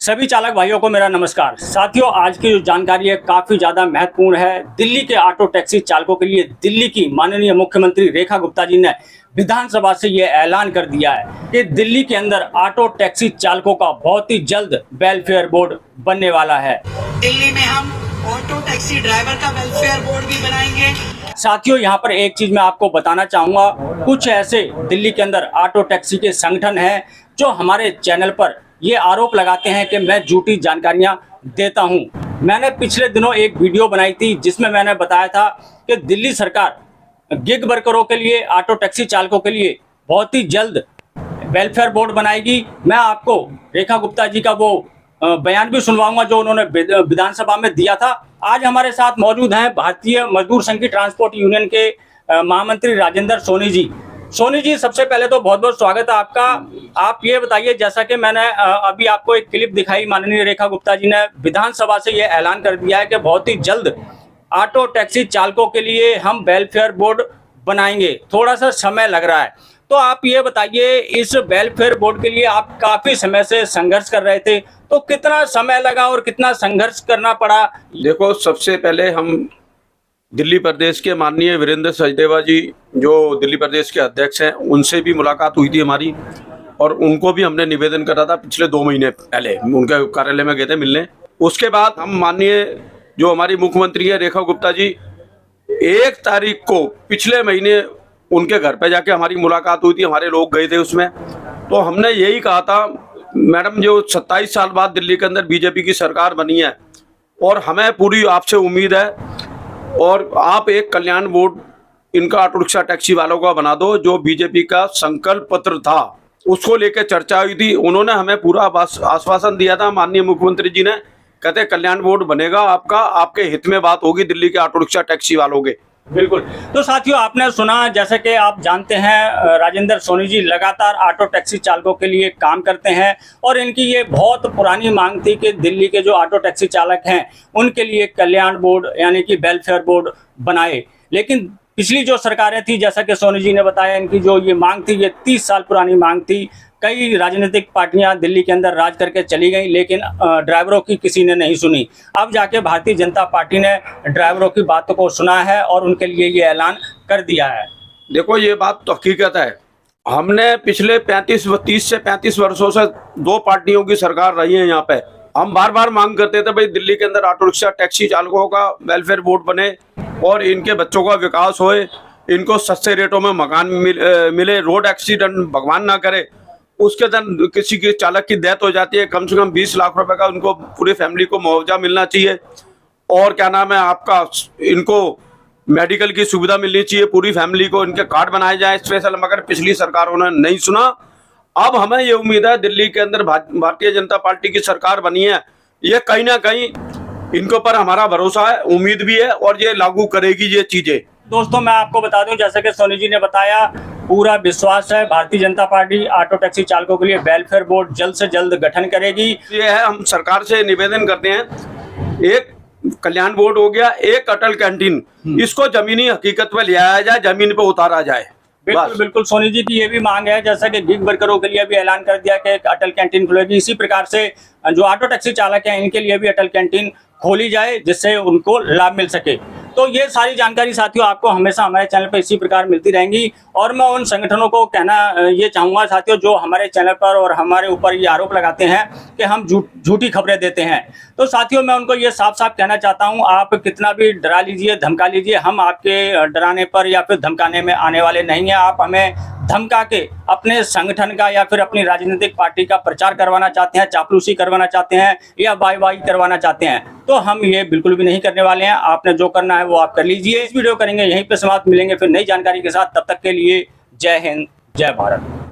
सभी चालक भाइयों को मेरा नमस्कार। साथियों, आज की जो जानकारी है काफी ज्यादा महत्वपूर्ण है। दिल्ली के ऑटो टैक्सी चालकों के लिए दिल्ली की माननीय मुख्यमंत्री रेखा गुप्ता जी ने विधानसभा से ये ऐलान कर दिया है कि दिल्ली के अंदर ऑटो टैक्सी चालकों का बहुत ही जल्द वेलफेयर बोर्ड बनने वाला है। दिल्ली में हम ऑटो टैक्सी ड्राइवर का वेलफेयर बोर्ड भी बनाएंगे। साथियों, यहाँ पर एक चीज मैं आपको बताना चाहूंगा, कुछ ऐसे दिल्ली के अंदर ऑटो टैक्सी के संगठन हैं जो हमारे चैनल पर ये आरोप लगाते हैं कि मैं झूठी जानकारियां देता हूं। मैंने पिछले दिनों एक वीडियो बनाई थी जिसमें मैंने बताया था कि दिल्ली सरकार गिग वर्करों के लिए, ऑटो टैक्सी चालकों के लिए बहुत ही जल्द वेलफेयर बोर्ड बनाएगी। मैं आपको रेखा गुप्ता जी का वो बयान भी सुनवाऊंगा जो उन्होंने विधानसभा में दिया था। आज हमारे साथ मौजूद हैं भारतीय मजदूर संघ की ट्रांसपोर्ट यूनियन के महामंत्री राजेंद्र सोनी जी। सोनी जी, सबसे पहले तो बहुत बहुत स्वागत है आपका। आप ये बताइए, जैसा कि मैंने अभी आपको एक क्लिप दिखाई, माननीय रेखा गुप्ता जी ने विधानसभा से ये ऐलान कर दिया है कि बहुत ही जल्द ऑटो टैक्सी चालकों के लिए हम वेलफेयर बोर्ड बनाएंगे। थोड़ा सा समय लग रहा है, तो आप ये बताइए, इस वेलफेयर बोर्ड के लिए आप काफी समय से संघर्ष कर रहे थे, तो कितना समय लगा और कितना संघर्ष करना पड़ा? देखो, सबसे पहले हम दिल्ली प्रदेश के माननीय वीरेंद्र सचदेवा जी, जो दिल्ली प्रदेश के अध्यक्ष हैं, उनसे भी मुलाकात हुई थी हमारी, और उनको भी हमने निवेदन करा था पिछले 2 महीने पहले, उनके कार्यालय में गए थे मिलने। उसके बाद हम माननीय जो हमारी मुख्यमंत्री है रेखा गुप्ता जी, 1 तारीख को पिछले महीने उनके घर पे जाके हमारी मुलाकात हुई थी, हमारे लोग गए थे उसमें। तो हमने यही कहा था, मैडम, जो 27 साल बाद दिल्ली के अंदर बीजेपी की सरकार बनी है और हमें पूरी आपसे उम्मीद है, और आप एक कल्याण बोर्ड इनका ऑटो रिक्शा टैक्सी वालों का बना दो। जो बीजेपी का संकल्प पत्र था उसको लेकर चर्चा हुई थी, उन्होंने हमें पूरा आश्वासन दिया था माननीय मुख्यमंत्री जी ने, कहते कल्याण बोर्ड बनेगा आपका, आपके हित में बात होगी दिल्ली के ऑटो रिक्शा टैक्सी वालों के। बिल्कुल। तो साथियों, आपने सुना, जैसे कि आप जानते हैं, राजेंद्र सोनी जी लगातार ऑटो टैक्सी चालकों के लिए काम करते हैं और इनकी ये बहुत पुरानी मांग थी कि दिल्ली के जो ऑटो टैक्सी चालक हैं उनके लिए कल्याण बोर्ड यानी कि वेलफेयर बोर्ड बनाए। लेकिन पिछली जो सरकारें थी, जैसा कि सोनी जी ने बताया, इनकी जो ये मांग थी ये 30 साल पुरानी मांग थी। कई राजनीतिक पार्टियां दिल्ली के अंदर राज करके चली गई, लेकिन ड्राइवरों की किसी ने नहीं सुनी। अब जाके भारतीय जनता पार्टी ने ड्राइवरों की बातों को सुना है और उनके लिए ये ऐलान कर दिया है। देखो, ये बात तो हकीकत है। हमने पिछले 30 से 35 वर्षों से 2 पार्टियों की सरकार रही है यहाँ पे। हम बार बार मांग करते थे, भाई दिल्ली के अंदर ऑटो रिक्शा टैक्सी चालकों का वेलफेयर बोर्ड बने और इनके बच्चों का विकास होए, इनको सस्ते रेटों में मकान मिले, रोड एक्सीडेंट भगवान ना करे, उसके दिन किसी के चालक की डेथ हो जाती है, कम से कम 20 लाख रुपए का उनको पूरी फैमिली को मुआवजा मिलना चाहिए। और क्या नाम है आपका, इनको मेडिकल की सुविधा मिलनी चाहिए पूरी फैमिली को, इनके कार्ड बनाए जाए स्पेशल, मगर पिछली सरकारों ने नहीं सुना। अब हमें ये उम्मीद है, दिल्ली के अंदर भारतीय जनता पार्टी की सरकार बनी है, ये कहीं ना कहीं इनके ऊपर हमारा भरोसा है, उम्मीद भी है, और ये लागू करेगी ये चीजें। दोस्तों, मैं आपको बता दूं, जैसे कि सोनी जी ने बताया, पूरा विश्वास है Bharatiya Janata party auto taxi चालकों के लिए वेलफेयर बोर्ड जल्द से जल्द गठन करेगी। ये है, हम सरकार से निवेदन करते हैं, एक कल्याण बोर्ड हो गया, एक अटल कैंटीन, इसको जमीनी हकीकत पे ले आया जाए, जमीन पे उतारा जाए। बिल्कुल बिल्कुल, सोनी जी की ये भी मांग है, जैसा कि गिग वर्करों के लिए भी ऐलान कर दिया कि एक अटल कैंटीन खुलेगी, इसी प्रकार से जो ऑटो टैक्सी चालक हैं इनके लिए भी अटल कैंटीन खोली जाए जिससे उनको लाभ मिल सके। तो ये सारी जानकारी साथियों आपको हमेशा हमारे चैनल पर इसी प्रकार मिलती रहेंगी। और मैं उन संगठनों को कहना ये चाहूँगा साथियों, जो हमारे चैनल पर और हमारे ऊपर ये आरोप लगाते हैं कि हम झूठी खबरें देते हैं, तो साथियों मैं उनको ये साफ साफ कहना चाहता हूँ, आप कितना भी डरा लीजिए, धमका लीजिए, हम आपके डराने पर या फिर धमकाने में आने वाले नहीं हैं। आप हमें धमका के अपने संगठन का या फिर अपनी राजनीतिक पार्टी का प्रचार करवाना चाहते हैं, चापलूसी करवाना चाहते हैं या वाई करवाना चाहते हैं, तो हम ये बिल्कुल भी नहीं करने वाले हैं। आपने जो करना है वो आप कर लीजिए। इस वीडियो करेंगे यहीं पे समाप्त, मिलेंगे फिर नई जानकारी के साथ। तब तक के लिए जय हिंद, जय भारत।